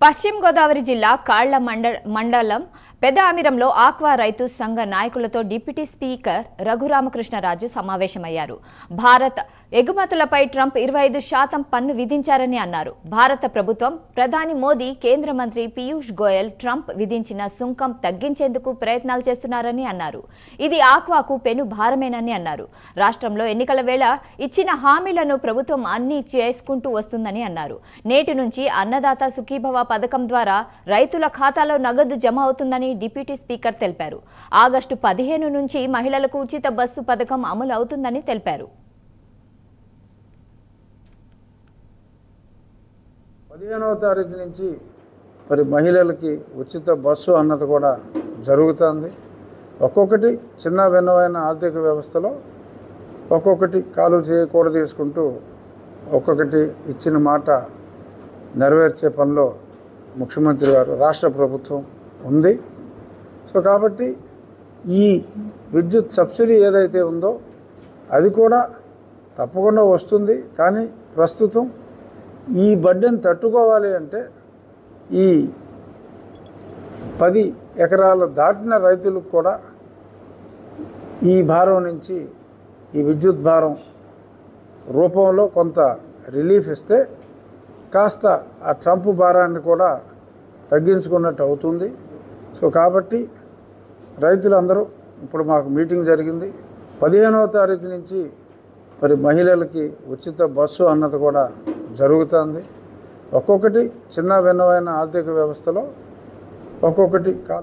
పశ్చిమ గోదావరి జిల్లా కాళ్ల మండలం పెదఆమిరంలో ఆక్వా రైతు సంఘ నాయకులతో డిప్యూటీ స్పీకర్ రఘురామకృష్ణరాజు సమావేశమయ్యారు. భారత్ ఎగుమతులపై ట్రంప్ 25% పన్ను విధించారని అన్నారు. భారత ప్రభుత్వం ప్రధాని మోదీ, కేంద్ర మంత్రి పీయూష్ గోయల్ ట్రంప్ విధించిన సుంకం తగ్గించేందుకు ప్రయత్నాలు చేస్తున్నారని అన్నారు. ఇది ఆక్వాకు పెను భారమేనని అన్నారు. రాష్ట్రంలో ఎన్నికల వేళ ఇచ్చిన హామీలను ప్రభుత్వం అన్ని చేసుకుంటూ వస్తుందని అన్నారు. నేటి నుంచి అన్నదాత సుఖీభవ పథకం ద్వారా రైతుల ఖాతాలో నగదు జమ అవుతుందని డిప్యూటీ స్పీకర్ తెలిపారు. ఆగస్టు 15 నుంచి మహిళలకు ఉచిత బస్సు పథకం అమలు అవుతుందని తెలిపారు. 15వ తారీఖు నుంచి మహిళలకి ఉచిత బస్సు అన్నది కూడా జరుగుతుంది. ఒక్కొక్కటి చిన్న భిన్నమైన ఆర్థిక వ్యవస్థలో ఒక్కొక్కటి కాలు చేయకూడ తీసుకుంటూ ఒక్కొక్కటి ఇచ్చిన మాట నెరవేర్చే పనిలో ముఖ్యమంత్రి గారు, రాష్ట్ర ప్రభుత్వం ఉంది. సో కాబట్టి ఈ విద్యుత్ సబ్సిడీ ఏదైతే ఉందో అది కూడా తప్పకుండా వస్తుంది. కానీ ప్రస్తుతం ఈ బడ్డెని తట్టుకోవాలి అంటే ఈ 10 ఎకరాలు దాటిన రైతులకు కూడా ఈ భారం నుంచి, ఈ విద్యుత్ భారం రూపంలో కొంత రిలీఫ్ ఇస్తే కాస్త ఆ ట్రంప్ భారాన్ని కూడా తగ్గించుకున్నట్టు అవుతుంది. సో కాబట్టి రైతులందరూ, ఇప్పుడు మాకు మీటింగ్ జరిగింది, 15వ తారీఖు నుంచి మహిళలకి ఉచిత బస్సు అన్నది కూడా జరుగుతుంది. ఒక్కొక్కటి చిన్న భిన్నమైన ఆర్థిక వ్యవస్థలో ఒక్కొక్కటి కాదు.